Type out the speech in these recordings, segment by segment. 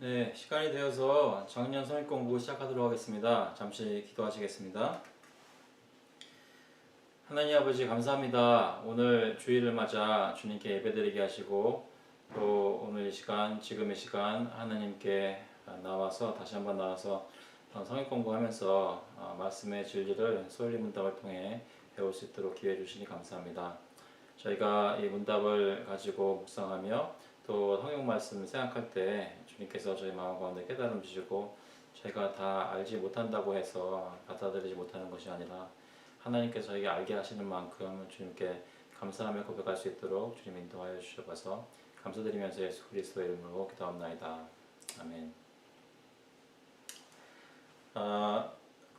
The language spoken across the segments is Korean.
네, 시간이 되어서 작년 성역 공부 시작하도록 하겠습니다. 잠시 기도하시겠습니다. 하나님 아버지 감사합니다. 오늘 주일을 맞아 주님께 예배드리게 하시고 또 오늘 이 시간, 지금 이 시간 하나님께 다시 한번 나와서 성역 공부하면서 말씀의 진리를 소율이 문답을 통해 배울 수 있도록 기회 주시니 감사합니다. 저희가 이 문답을 가지고 묵상하며 또 성경 말씀을 생각할 때 주님께서 저희 마음 가운데 깨달음 주시고 저희가 다 알지 못한다고 해서 받아들이지 못하는 것이 아니라 하나님께서 저에게 알게 하시는 만큼 주님께 감사하며 고백할 수 있도록 주님 인도하여 주셔서 감사드리면서 예수 그리스도의 이름으로 기도합나이다. 아멘.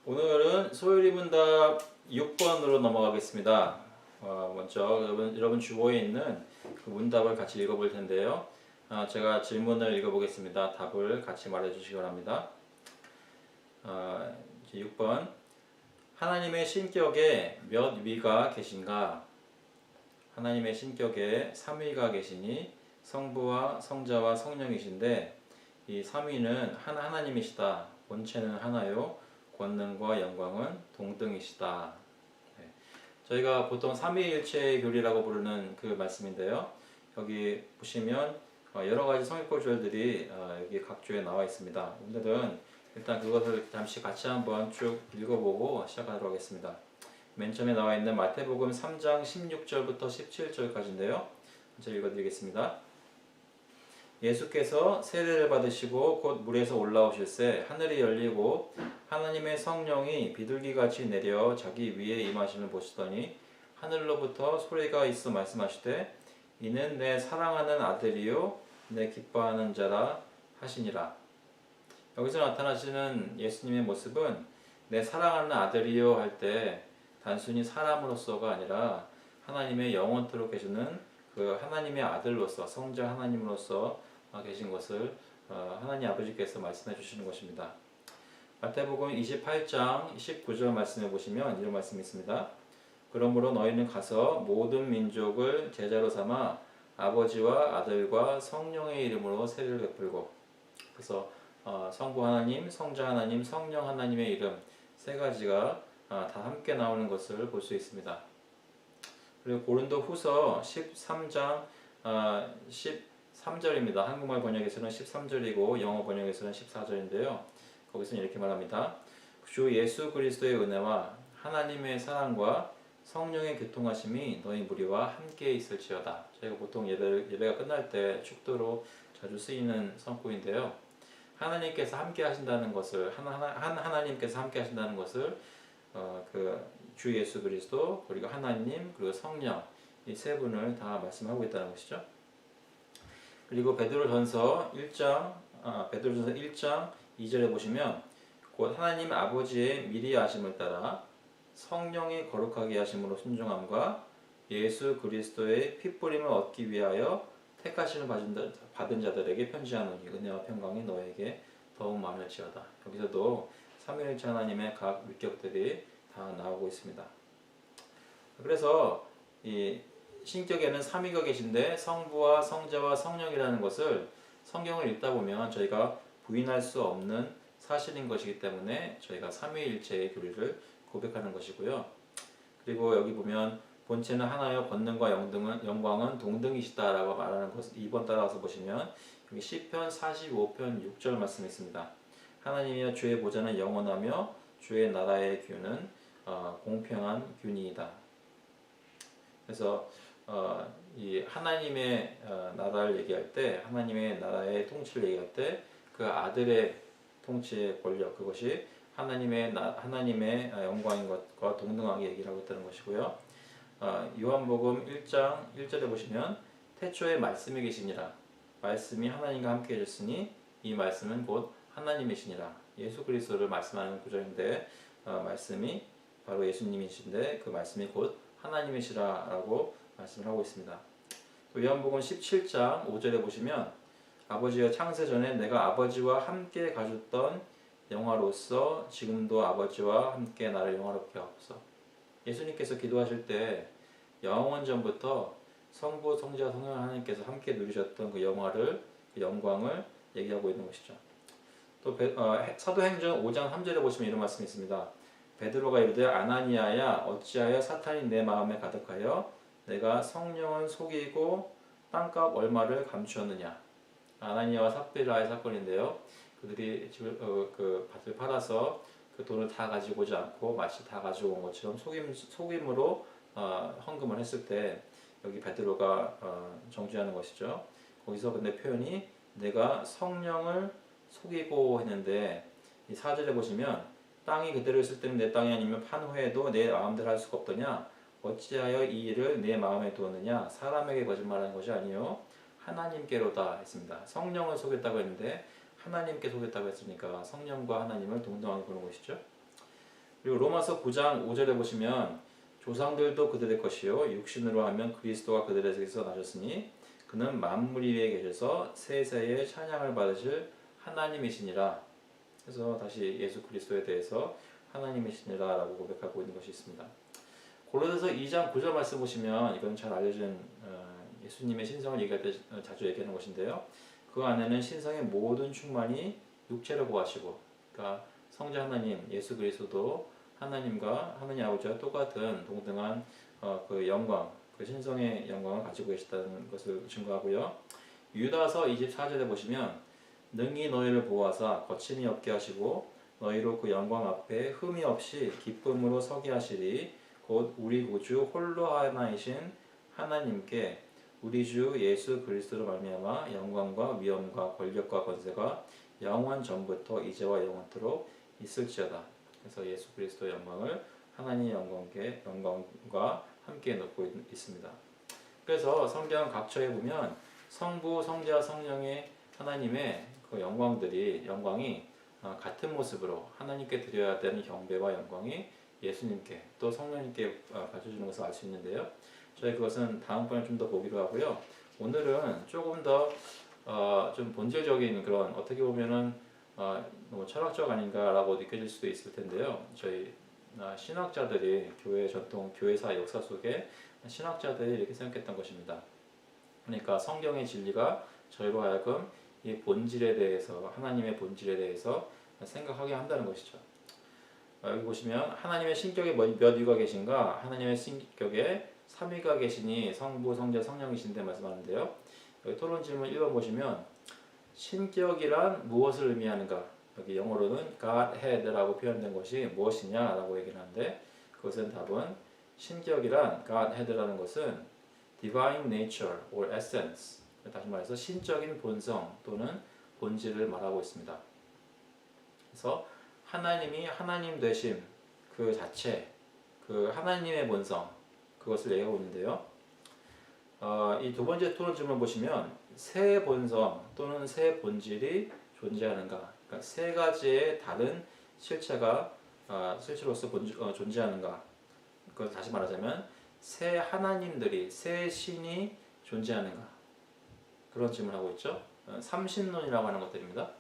오늘은 소율이 문답 6번으로 넘어가겠습니다. 먼저 여러분 주보에 있는 그 문답을 같이 읽어볼 텐데요. 제가 질문을 읽어보겠습니다. 답을 같이 말해주시기 바랍니다. 6번 하나님의 신격에 몇 위가 계신가? 하나님의 신격에 3위가 계시니 성부와 성자와 성령이신데 이 3위는 하나님이시다. 본체는 하나요. 권능과 영광은 동등이시다. 네. 저희가 보통 삼위일체 교리라고 부르는 그 말씀인데요. 여기 보시면 여러 가지 성역 구절들이 여기 각 주에 나와 있습니다. 오늘은 일단 그것을 잠시 같이 한번 쭉 읽어보고 시작하도록 하겠습니다. 맨 처음에 나와 있는 마태복음 3장 16절부터 17절까지인데요. 제가 읽어드리겠습니다. 예수께서 세례를 받으시고 곧 물에서 올라오실새 하늘이 열리고 하나님의 성령이 비둘기같이 내려 자기 위에 임하심을 보시더니 하늘로부터 소리가 있어 말씀하시되 이는 내 사랑하는 아들이요 내 기뻐하는 자라 하시니라. 여기서 나타나시는 예수님의 모습은 내 사랑하는 아들이요 할 때 단순히 사람으로서가 아니라 하나님의 영원토록 계시는 그 하나님의 아들로서 성자 하나님으로서 계신 것을 하나님 아버지께서 말씀해 주시는 것입니다. 마태복음 28장 19절 말씀해 보시면 이런 말씀이 있습니다. 그러므로 너희는 가서 모든 민족을 제자로 삼아 아버지와 아들과 성령의 이름으로 세례를 베풀고, 그래서 성부 하나님, 성자 하나님, 성령 하나님의 이름 세 가지가 다 함께 나오는 것을 볼 수 있습니다. 그리고 고린도 후서 13장 13절입니다. 한국말 번역에서는 13절이고 영어 번역에서는 14절인데요. 거기서는 이렇게 말합니다. 주 예수 그리스도의 은혜와 하나님의 사랑과 성령의 교통하심이 너희 무리와 함께 있을지어다. 저희가 보통 예배가 끝날 때 축도로 자주 쓰이는 성구인데요. 하나님께서 함께 하신다는 것을 하나님께서 함께 하신다는 것을 그 주 예수 그리스도 그리고 하나님 그리고 성령 이 세 분을 다 말씀하고 있다는 것이죠. 그리고 베드로전서 1장 2절에 보시면 곧 하나님 아버지의 미리 아심을 따라 성령의 거룩하게 하심으로 순종함과 예수 그리스도의 핏부림을 얻기 위하여 택하심을 받은 자들에게 편지하노니 은혜와 평강이 너에게 더욱 많을지어다. 여기서도 삼위일체 하나님의 각 위격들이 다 나오고 있습니다. 그래서 이 신격에는 3위가 계신데 성부와 성자와 성령이라는 것을 성경을 읽다 보면 저희가 부인할 수 없는 사실인 것이기 때문에 저희가 삼위일체의 교리를 고백하는 것이고요. 그리고 여기 보면 본체는 하나요 권능과 영광은 동등이시다라고 말하는 것을 2번 따라가서 보시면 여기 시편 45편 6절 말씀이 있습니다. 하나님이여 주의 보좌는 영원하며 주의 나라의 규는 공평한 규니이다. 그래서 이 하나님의 나라를 얘기할 때 하나님의 나라의 통치를 얘기할 때 그 아들의 통치의 권력 그것이 하나님의 영광인 것과 동등하게 얘기를 하고 있다는 것이고요. 요한복음 1장 1절에 보시면 태초에 말씀이 계시니라 말씀이 하나님과 함께 계셨으니 이 말씀은 곧 하나님이시니라. 예수 그리스도를 말씀하는 구절인데 말씀이 바로 예수님이신데 그 말씀이 곧 하나님이시라라고 말씀을 하고 있습니다. 또 요한복음 17장 5절에 보시면 아버지여 창세 전에 내가 아버지와 함께 가졌던 영화로서 지금도 아버지와 함께 나를 영화롭게 하옵소서. 예수님께서 기도하실 때 영원 전부터 성부, 성자, 성령 하나님께서 함께 누리셨던 그 영화를, 그 영광을 얘기하고 있는 것이죠. 또 사도행전 5장 3절에 보시면 이런 말씀이 있습니다. 베드로가 이르되 아나니아야 어찌하여 사탄이 내 마음에 가득하여 내가 성령을 속이고 땅값 얼마를 감추었느냐. 아나니아와 삽비라의 사건인데요. 그들이 집을 그 밭을 팔아서 그 돈을 다 가지고 오지 않고 마치 다 가지고 온 것처럼 속임으로 헌금을 했을 때 여기 베드로가 정죄하는 것이죠. 거기서 근데 표현이 내가 성령을 속이고 했는데 이 4절에 보시면 땅이 그대로 있을 때는 내 땅이 아니면 판 후에도 내 마음대로 할 수가 없더냐 어찌하여 이 일을 내 마음에 두었느냐 사람에게 거짓말하는 것이 아니요 하나님께로다 했습니다. 성령을 속였다고 했는데 하나님께 속였다고 했으니까 성령과 하나님을 동등하게 보는 것이죠. 그리고 로마서 9장 5절에 보시면 조상들도 그들의 것이요 육신으로 하면 그리스도가 그들에게서 나셨으니 그는 만물 위에 계셔서 세세에 찬양을 받으실 하나님이시니라. 그래서 다시 예수 그리스도에 대해서 하나님이시니라 라고 고백하고 있는 것이 있습니다. 고린도서 2장 9절 말씀 보시면 이건 잘 알려진 예수님의 신성을 얘기할 때 자주 얘기하는 것인데요. 그 안에는 신성의 모든 충만이 육체로 거하시고, 그러니까 성자 하나님 예수 그리스도도 하나님과 하느님 아버지와 똑같은 동등한 그 영광, 그 신성의 영광을 가지고 계시다는 것을 증거하고요. 유다서 24절에 보시면 능히 너희를 보호하사 거침이 없게 하시고 너희로 그 영광 앞에 흠이 없이 기쁨으로 서게 하시리. 곧 우리 구주 홀로 하나이신 하나님께 우리 주 예수 그리스도로 말미암아 영광과 위엄과 권력과 권세가 영원 전부터 이제와 영원토록 있을지어다. 그래서 예수 그리스도의 영광을 하나님의 영광과 함께 놓고 있습니다. 그래서 성경 각처에 보면 성부, 성자, 성령의 하나님의 그 영광이 같은 모습으로 하나님께 드려야 되는 경배와 영광이 예수님께 또 성령님께 가져주는 것을 알 수 있는데요. 저희 그것은 다음번에 좀 더 보기로 하고요. 오늘은 조금 더 좀 본질적인 그런 어떻게 보면은 너무 철학적 아닌가라고 느껴질 수도 있을 텐데요. 저희 신학자들이 교회 전통, 교회사 역사 속에 신학자들이 이렇게 생각했던 것입니다. 그러니까 성경의 진리가 저희로 하여금 이 본질에 대해서 하나님의 본질에 대해서 생각하게 한다는 것이죠. 여기 보시면 하나님의 신격에 몇 위가 계신가? 하나님의 신격에 3위가 계시니 성부, 성자, 성령이신데 말씀하는데요. 여기 토론 질문 1번 보시면 신격이란 무엇을 의미하는가? 여기 영어로는 Godhead라고 표현된 것이 무엇이냐라고 얘기를 하는데 그것은 답은 신격이란 Godhead라는 것은 Divine Nature or Essence, 다시 말해서 신적인 본성 또는 본질을 말하고 있습니다. 그래서 하나님이 하나님 되심 그 자체, 그 하나님의 본성 그것을 얘기하고 있는데요. 이 두 번째 토론 질문 보시면 새 본성 또는 새 본질이 존재하는가? 그러니까 세 가지의 다른 실체가 실체로서 존재하는가? 그걸 다시 말하자면 새 하나님들이 새 신이 존재하는가? 그런 질문을 하고 있죠. 삼신론이라고 하는 것들입니다.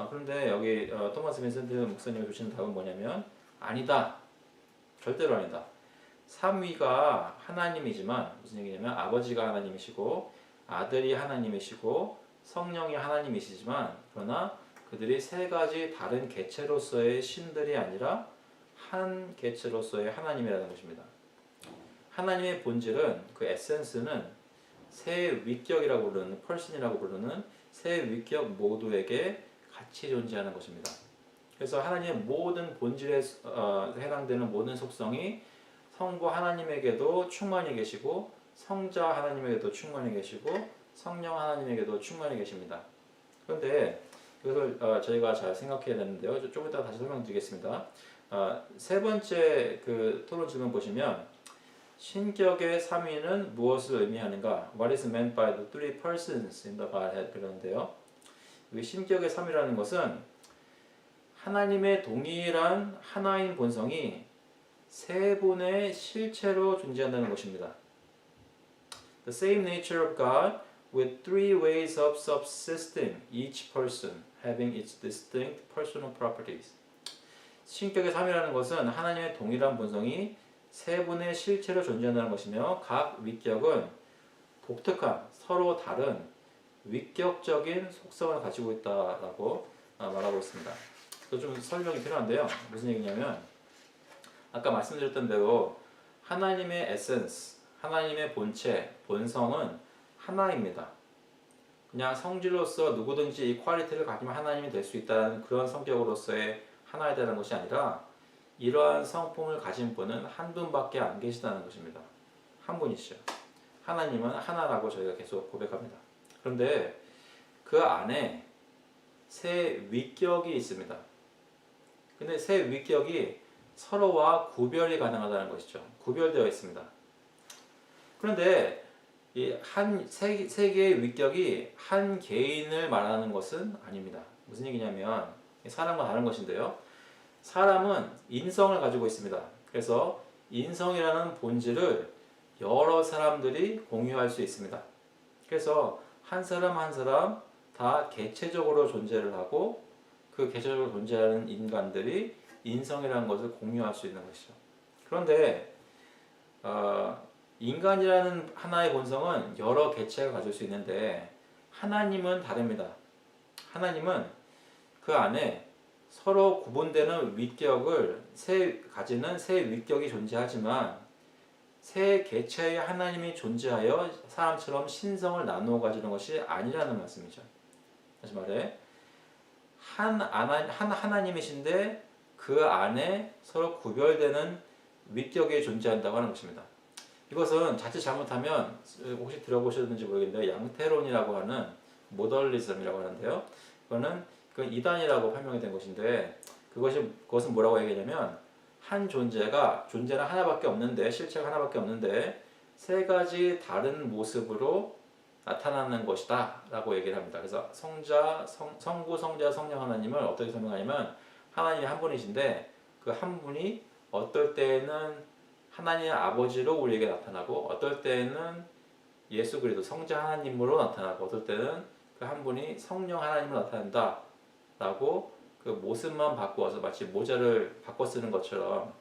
그런데 여기 토마스 빈센트 목사님이 주시는 답은 뭐냐면 아니다. 절대로 아니다. 3위가 하나님이지만 무슨 얘기냐면 아버지가 하나님이시고 아들이 하나님이시고 성령이 하나님이시지만 그러나 그들이 세 가지 다른 개체로서의 신들이 아니라 한 개체로서의 하나님이라는 것입니다. 하나님의 본질은 그 에센스는 세 위격이라고 부르는 펄슨이라고 부르는 세 위격 모두에게 같이 존재하는 것입니다. 그래서 하나님의 모든 본질에 해당되는 모든 속성이 성부 하나님에게도 충만히 계시고 성자 하나님에게도 충만히 계시고 성령 하나님에게도 충만히 계십니다. 그런데 이것을 저희가 잘 생각해야 되는데요. 조금 이따 다시 설명드리겠습니다. 세 번째 그 토론 질문 보시면 신격의 3위는 무엇을 의미하는가? What is meant by the three persons in the Godhead? 그러는데요. 이 신격의 3위라는 것은 하나님의 동일한 하나인 본성이 세 분의 실체로 존재한다는 것입니다. The same nature of God with three ways of subsisting, each person having its distinct personal properties. 신격의 3위라는 것은 하나님의 동일한 본성이 세 분의 실체로 존재한다는 것이며 각 위격은 독특한 서로 다른 위격적인 속성을 가지고 있다라고 말하고 있습니다. 또 좀 설명이 필요한데요. 무슨 얘기냐면 아까 말씀드렸던 대로 하나님의 에센스, 하나님의 본체, 본성은 하나입니다. 그냥 성질로서 누구든지 이 퀄리티를 가지면 하나님이 될 수 있다는 그런 성격으로서의 하나에 대한 것이 아니라 이러한 성품을 가진 분은 한 분밖에 안 계시다는 것입니다. 한 분이시죠. 하나님은 하나라고 저희가 계속 고백합니다. 그런데 그 안에 세 위격이 있습니다. 근데 세 위격이 서로와 구별이 가능하다는 것이죠. 구별되어 있습니다. 그런데 이 세 개의 위격이 한 개인을 말하는 것은 아닙니다. 무슨 얘기냐면 사람과 다른 것인데요. 사람은 인성을 가지고 있습니다. 그래서 인성이라는 본질을 여러 사람들이 공유할 수 있습니다. 그래서 한 사람 한 사람 다 개체적으로 존재를 하고 그 개체적으로 존재하는 인간들이 인성이라는 것을 공유할 수 있는 것이죠. 그런데 인간이라는 하나의 본성은 여러 개체가 가질 수 있는데 하나님은 다릅니다. 하나님은 그 안에 서로 구분되는 위격을 가지는 세 위격이 존재하지만 세 개체의 하나님이 존재하여 사람처럼 신성을 나누어 가지는 것이 아니라는 말씀이죠. 다시 말해 하나님이신데 그 안에 서로 구별되는 위격이 존재한다고 하는 것입니다. 이것은 자칫 잘못하면 혹시 들어보셨는지 모르겠는데 양태론이라고 하는 모덜리즘이라고 하는데요. 그거는 그 이단이라고 판명이 된 것인데 그것은 뭐라고 얘기하냐면 한 존재는 하나밖에 없는데 실체가 하나밖에 없는데 세 가지 다른 모습으로 나타나는 것이다 라고 얘기를 합니다. 그래서 성부, 성자, 성령 하나님을 어떻게 설명하냐면 하나님이 한 분이신데 그 한 분이 어떨 때에는 하나님 아버지로 우리에게 나타나고 어떨 때에는 예수 그리스도 성자 하나님으로 나타나고 어떨 때는 그 한 분이 성령 하나님으로 나타난다 라고 그 모습만 바꾸어서 마치 모자를 바꿔 쓰는 것처럼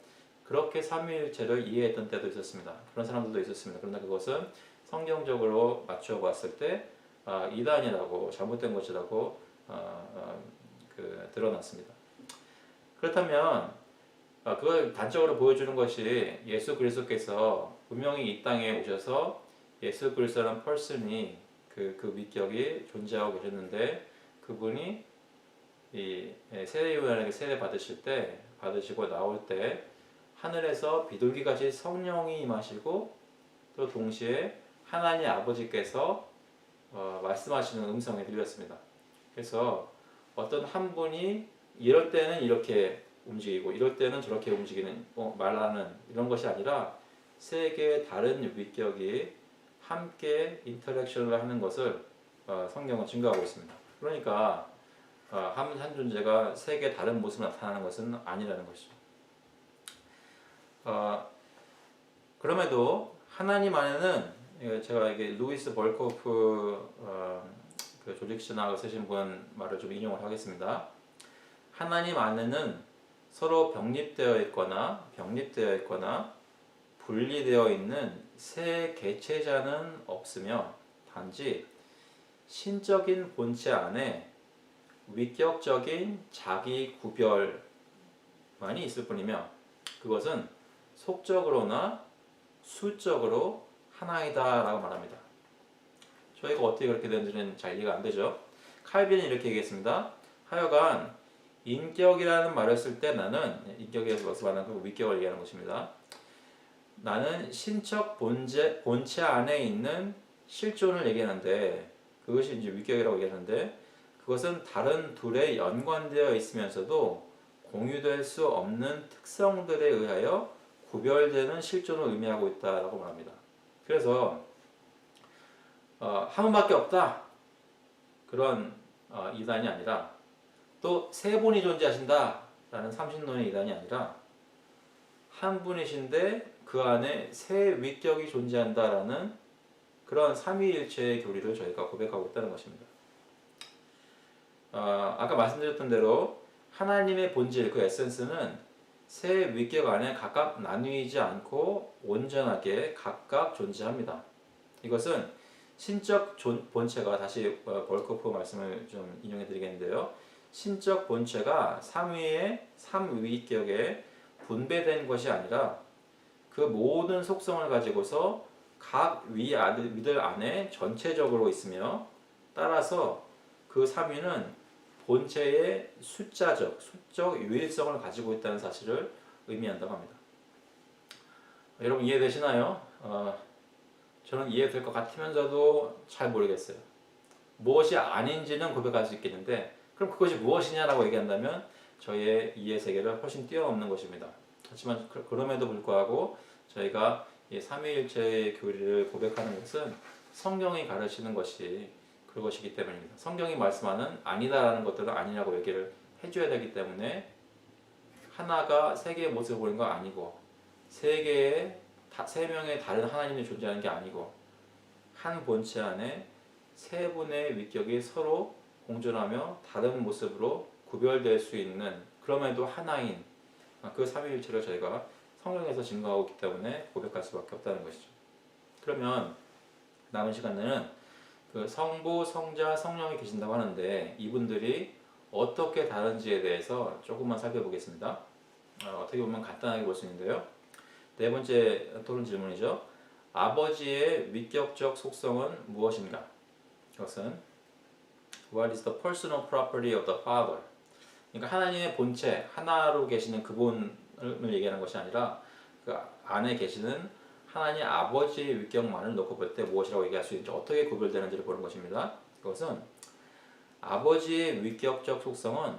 그렇게 삼위일체를 이해했던 때도 있었습니다. 그런 사람들도 있었습니다. 그러나 그것은 성경적으로 맞추어 봤을 때 이단이라고 잘못된 것이라고 드러났습니다. 그렇다면 그걸 단적으로 보여주는 것이 예수 그리스도께서 분명히 이 땅에 오셔서 예수 그리스도라는 펄슨이 그 위격이 존재하고 계셨는데 그분이 이 세례요한에게 세례 받으시고 나올 때 하늘에서 비둘기같이 성령이 임하시고 또 동시에 하나님 아버지께서 말씀하시는 음성이 들렸습니다. 그래서 어떤 한 분이 이럴 때는 이렇게 움직이고 이럴 때는 저렇게 움직이는 말하는 이런 것이 아니라 세 개의 다른 위격이 함께 인터랙션을 하는 것을 성경은 증거하고 있습니다. 그러니까 한 존재가 세 개의 다른 모습으로 나타나는 것은 아니라는 것이죠. 그럼에도 하나님 안에는 제가 이게 루이스 벌코프 그 조직신학을 쓰신 분 말을 좀 인용을 하겠습니다. 하나님 안에는 서로 병립되어 있거나 분리되어 있는 세 개체자는 없으며 단지 신적인 본체 안에 위격적인 자기 구별만이 있을 뿐이며 그것은 속적으로나 수적으로 하나이다 라고 말합니다. 저희가 어떻게 그렇게 되는지는 잘 이해가 안 되죠. 칼빈은 이렇게 얘기했습니다. 하여간 인격이라는 말을 쓸 때 나는 인격에서 말하는 그 위격을 얘기하는 것입니다. 나는 신적 본체 안에 있는 실존을 얘기하는데 그것이 이제 위격이라고 얘기하는데 그것은 다른 둘에 연관되어 있으면서도 공유될 수 없는 특성들에 의하여 구별되는 실존을 의미하고 있다라고 말합니다. 그래서 한 분밖에 없다 그런 이단이 아니라 또 세 분이 존재하신다라는 삼신론의 이단이 아니라 한 분이신데 그 안에 세 위격이 존재한다라는 그런 삼위일체의 교리를 저희가 고백하고 있다는 것입니다. 아까 말씀드렸던 대로 하나님의 본질, 그 에센스는 세 위격 안에 각각 나뉘지 않고 온전하게 각각 존재합니다. 이것은 신적 본체가 다시 벌크호프 말씀을 좀 인용해 드리겠는데요. 신적 본체가 삼위의 삼위격에 분배된 것이 아니라 그 모든 속성을 가지고서 각 위들 안에 전체적으로 있으며 따라서 그 삼위는 본체의 수적 유일성을 가지고 있다는 사실을 의미한다고 합니다. 여러분 이해되시나요? 저는 이해될 것 같으면서도 잘 모르겠어요. 무엇이 아닌지는 고백할 수 있겠는데 그럼 그것이 무엇이냐라고 얘기한다면 저의 이해 세계를 훨씬 뛰어넘는 것입니다. 하지만 그럼에도 불구하고 저희가 이 삼위일체의 교리를 고백하는 것은 성경이 가르치는 것이 그것이기 때문입니다. 성경이 말씀하는 아니다라는 것들은 아니라고 얘기를 해줘야 되기 때문에 하나가 세 개의 모습을 보는 거 아니고 세 명의 다른 하나님이 존재하는 게 아니고 한 본체 안에 세 분의 위격이 서로 공존하며 다른 모습으로 구별될 수 있는 그럼에도 하나인 그 삼위일체를 저희가 성경에서 증거하고 있기 때문에 고백할 수밖에 없다는 것이죠. 그러면 남은 시간에는 그 성부, 성자, 성령이 계신다고 하는데 이분들이 어떻게 다른지에 대해서 조금만 살펴보겠습니다. 어떻게 보면 간단하게 볼 수 있는데요. 네 번째 토론 질문이죠. 아버지의 위격적 속성은 무엇인가? 그것은 What is the personal property of the Father? 그러니까 하나님의 본체, 하나로 계시는 그분을 얘기하는 것이 아니라 그 안에 계시는 하나님 아버지의 위격만을 놓고 볼 때 무엇이라고 얘기할 수 있는지 어떻게 구별되는지를 보는 것입니다. 그것은 아버지의 위격적 속성은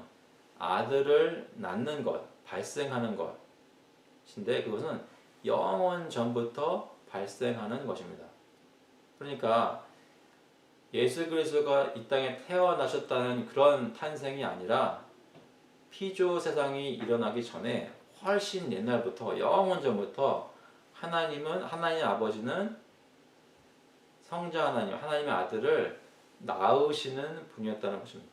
아들을 낳는 것, 발생하는 것인데 그것은 영원 전부터 발생하는 것입니다. 그러니까 예수 그리스도가 이 땅에 태어나셨다는 그런 탄생이 아니라 피조 세상이 일어나기 전에 훨씬 옛날부터 영원 전부터 하나님 아버지는 성자 하나님, 하나님의 아들을 낳으시는 분이었다는 것입니다.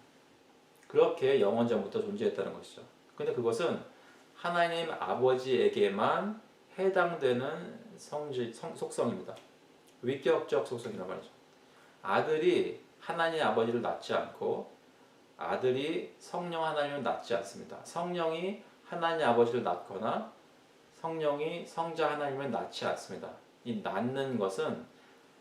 그렇게 영원 전부터 존재했다는 것이죠. 근데 그것은 하나님 아버지에게만 해당되는 속성입니다. 위격적 속성이라고 말이죠. 아들이 하나님 아버지를 낳지 않고 아들이 성령 하나님을 낳지 않습니다. 성령이 하나님 아버지를 낳거나 성령이 성자 하나님을 낳지 않습니다. 이 낳는 것은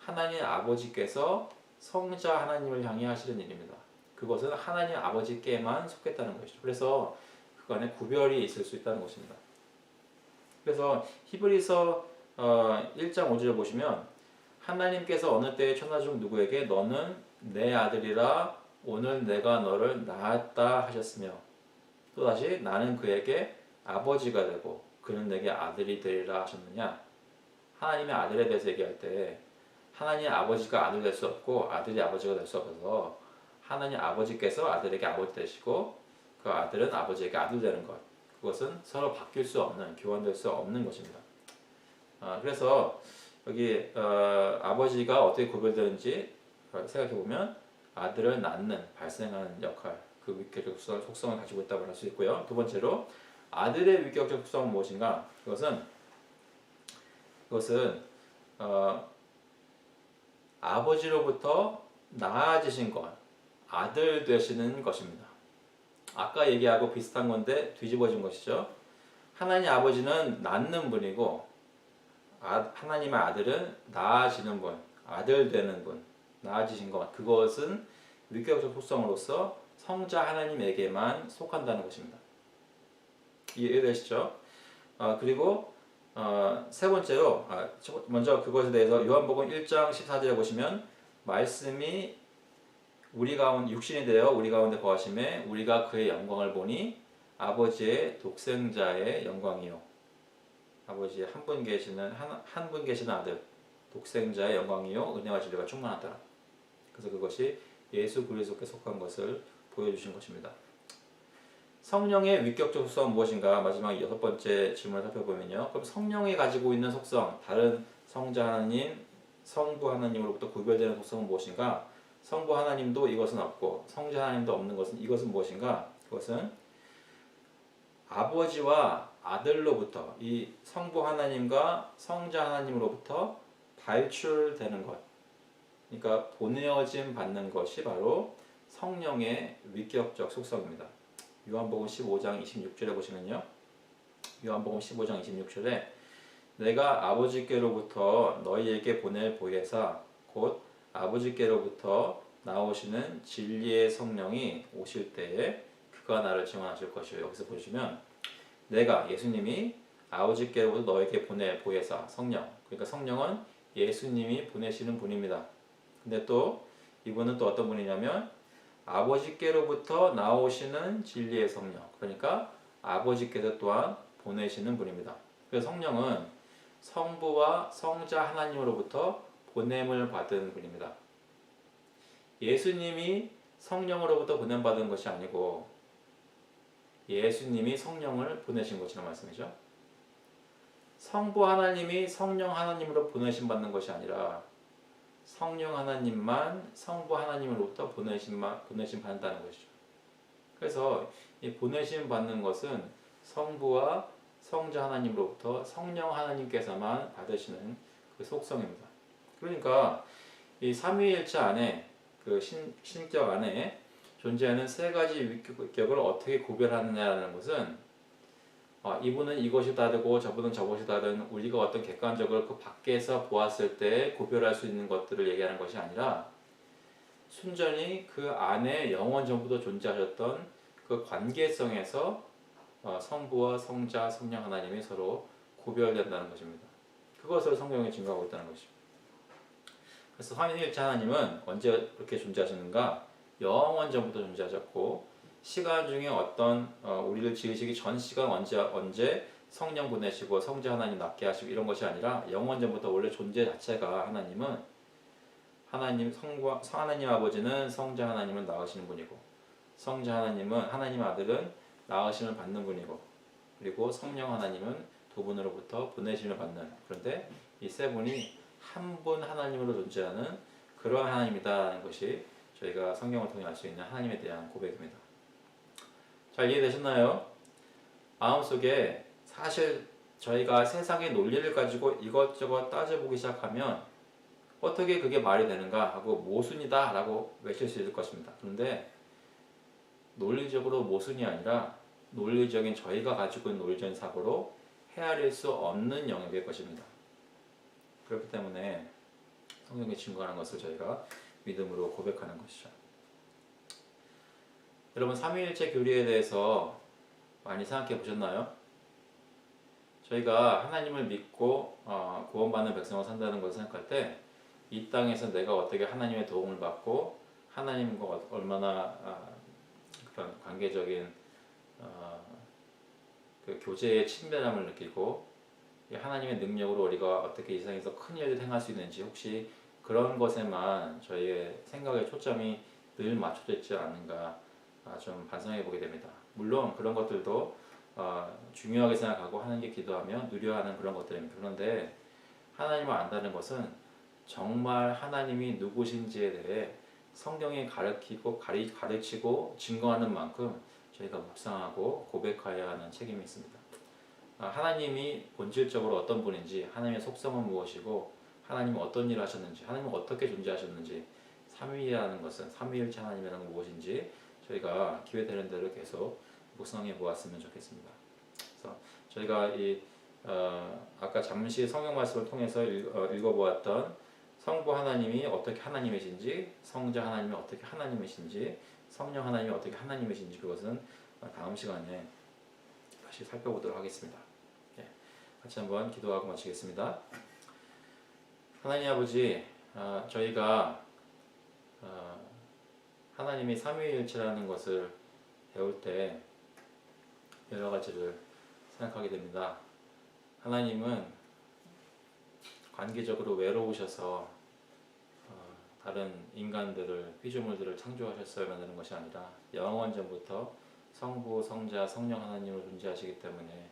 하나님 아버지께서 성자 하나님을 향해 하시는 일입니다. 그것은 하나님 아버지께만 속했다는 것이죠. 그래서 그 안에 구별이 있을 수 있다는 것입니다. 그래서 히브리서 1장 5절을 보시면 하나님께서 어느 때에 천하 중 누구에게 너는 내 아들이라 오늘 내가 너를 낳았다 하셨으며 또다시 나는 그에게 아버지가 되고 그는 내게 아들이 되리라 하셨느냐. 하나님의 아들에 대해서 얘기할 때 하나님 아버지가 아들 될 수 없고 아들이 아버지가 될 수 없어서 하나님 아버지께서 아들에게 아버지 되시고 그 아들은 아버지에게 아들 되는 것. 그것은 서로 바뀔 수 없는, 교환될 수 없는 것입니다. 그래서 여기 아버지가 어떻게 구별되는지 생각해 보면 아들을 낳는, 발생하는 역할, 그 위격적 속성을 가지고 있다고 할 수 있고요. 두 번째로 아들의 위격적 속성은 무엇인가? 그것은 아버지로부터 낳아지신 것, 아들 되시는 것입니다. 아까 얘기하고 비슷한 건데 뒤집어진 것이죠. 하나님 아버지는 낳는 분이고 하나님의 아들은 낳아지는 분, 아들 되는 분, 낳아지신 것. 그것은 위격적 속성으로서 성자 하나님에게만 속한다는 것입니다. 이해되시죠? 그리고 세 번째로 먼저 그것에 대해서 요한복음 1장 14절에 보시면 말씀이 육신이 되어 우리 가운데 거하심에 우리가 그의 영광을 보니 아버지의 독생자의 영광이요. 아버지의 한 분 계시는 아들 독생자의 영광이요 은혜와 진리가 충만하다. 그래서 그것이 예수 그리스도께 속한 것을 보여주신 것입니다. 성령의 위격적 속성은 무엇인가? 마지막 6번째 질문을 살펴보면요. 그럼 성령이 가지고 있는 속성, 다른 성자 하나님, 성부 하나님으로부터 구별되는 속성은 무엇인가? 성부 하나님도 이것은 없고 성자 하나님도 없는 것은 이것은 무엇인가? 그것은 아버지와 아들로부터 이 성부 하나님과 성자 하나님으로부터 발출되는 것. 그러니까 보내어짐 받는 것이 바로 성령의 위격적 속성입니다. 요한복음 15장 26절에 보시면요. 요한복음 15장 26절에 내가 아버지께로부터 너희에게 보낼 보혜사 곧 아버지께로부터 나오시는 진리의 성령이 오실 때에 그가 나를 증언하실 것이요. 여기서 보시면 내가 예수님이 아버지께로부터 너에게 보낼 보혜사 성령, 그러니까 성령은 예수님이 보내시는 분입니다. 근데 또 이분은 또 어떤 분이냐면 아버지께로부터 나오시는 진리의 성령, 그러니까 아버지께서 또한 보내시는 분입니다. 그래서 성령은 성부와 성자 하나님으로부터 보냄을 받은 분입니다. 예수님이 성령으로부터 보냄받은 것이 아니고 예수님이 성령을 보내신 것이라는 말씀이죠. 성부 하나님이 성령 하나님으로 보내심 받는 것이 아니라 성령 하나님만 성부 하나님으로부터 보내심 받는다는 것이죠. 그래서 이 보내심 받는 것은 성부와 성자 하나님으로부터 성령 하나님께서만 받으시는 그 속성입니다. 그러니까 이 삼위일체 안에 그 신격 안에 존재하는 세 가지 위격을 어떻게 구별하느냐라는 것은 이분은 이것이 다르고 저분은 저것이 다른 우리가 어떤 객관적으로 그 밖에서 보았을 때 구별할 수 있는 것들을 얘기하는 것이 아니라 순전히 그 안에 영원 전부터 존재하셨던 그 관계성에서 성부와 성자, 성령 하나님이 서로 구별된다는 것입니다. 그것을 성경에 증거하고 있다는 것입니다. 그래서 삼위일체 하나님은 언제 그렇게 존재하셨는가? 영원 전부터 존재하셨고 시간 중에 어떤 우리를 지으시기 전 시간 언제 성령 보내시고 성자 하나님 낳게 하시고 이런 것이 아니라 영원 전부터 원래 존재 자체가 하나님은 하나님 아버지는 성자 하나님을 낳으시는 분이고 성자 하나님은 하나님 아들은 낳으심을 받는 분이고 그리고 성령 하나님은 두 분으로부터 보내심을 받는, 그런데 이 세 분이 한 분 하나님으로 존재하는 그러한 하나님이다라는 것이 저희가 성경을 통해 알 수 있는 하나님에 대한 고백입니다. 잘 이해되셨나요? 마음속에 사실 저희가 세상의 논리를 가지고 이것저것 따져보기 시작하면 어떻게 그게 말이 되는가 하고 모순이다 라고 외칠 수 있을 것입니다. 그런데 논리적으로 모순이 아니라 논리적인 저희가 가지고 있는 논리적인 사고로 헤아릴 수 없는 영역일 것입니다. 그렇기 때문에 성경이 증거하는 것을 저희가 믿음으로 고백하는 것이죠. 여러분 삼위일체 교리에 대해서 많이 생각해 보셨나요? 저희가 하나님을 믿고 구원받는 백성으로 산다는 것을 생각할 때 이 땅에서 내가 어떻게 하나님의 도움을 받고 하나님과 얼마나 그런 관계적인 그 교제의 친밀함을 느끼고 하나님의 능력으로 우리가 어떻게 이 세상에서 큰 일을 행할 수 있는지 혹시 그런 것에만 저희의 생각의 초점이 늘 맞춰져 있지 않은가 좀 반성해 보게 됩니다. 물론 그런 것들도 중요하게 생각하고 하나님께 기도하며 누려하는 그런 것들입니다. 그런데 하나님을 안다는 것은 정말 하나님이 누구신지에 대해 성경이 가르치고 증거하는 만큼 저희가 묵상하고 고백하여야 하는 책임이 있습니다. 하나님이 본질적으로 어떤 분인지, 하나님의 속성은 무엇이고, 하나님은 어떤 일을 하셨는지, 하나님은 어떻게 존재하셨는지, 삼위라는 것은 삼위일체 하나님이라는 건 무엇인지 저희가 기회되는 대로 계속 묵상해 보았으면 좋겠습니다. 그래서 저희가 아까 잠시 성경 말씀을 통해서 읽어보았던 성부 하나님이 어떻게 하나님이신지, 성자 하나님이 어떻게 하나님이신지, 성령 하나님이 어떻게 하나님이신지 그것은 다음 시간에 다시 살펴보도록 하겠습니다. 같이 한번 기도하고 마치겠습니다. 하나님 아버지, 저희가 하나님이 삼위일체라는 것을 배울 때 여러 가지를 생각하게 됩니다. 하나님은 관계적으로 외로우셔서 다른 인간들을, 피조물들을 창조하셨어야만 하는 것이 아니라 영원 전부터 성부, 성자, 성령 하나님으로 존재하시기 때문에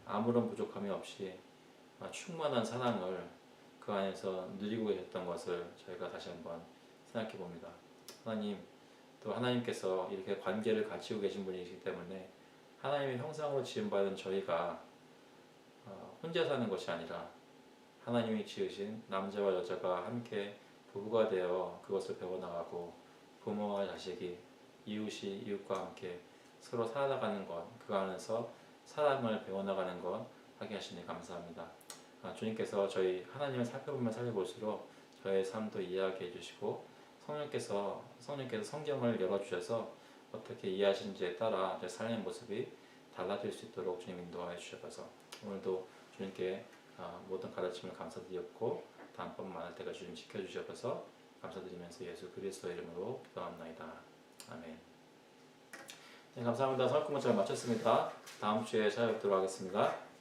아무런 부족함이 없이 충만한 사랑을 그 안에서 누리고 계셨던 것을 저희가 다시 한번 생각해 봅니다. 하나님, 또 하나님께서 이렇게 관계를 갖추고 계신 분이시기 때문에 하나님의 형상으로 지음받은 저희가 혼자 사는 것이 아니라 하나님이 지으신 남자와 여자가 함께 부부가 되어 그것을 배워나가고 부모와 자식이 이웃이 이웃과 함께 서로 살아나가는 것, 그 안에서 사랑을 배워나가는 것 하게 하시니 감사합니다. 주님께서 저희 하나님을 살펴보면 살펴볼수록 저의 삶도 이해하게 해주시고 성령께서 성경을 열어주셔서 어떻게 이해하시는지에 따라 제 삶의 모습이 달라질 수 있도록 주님 인도하여 주셔서 오늘도 주님께 모든 가르침을 감사드렸고 다음번 만날 때가 주님 지켜주셔서 감사드리면서 예수 그리스도의 이름으로 기도합나이다. 아멘. 네, 감사합니다. 설교문 잘 마쳤습니다. 다음 주에 찾아뵙도록 하겠습니다.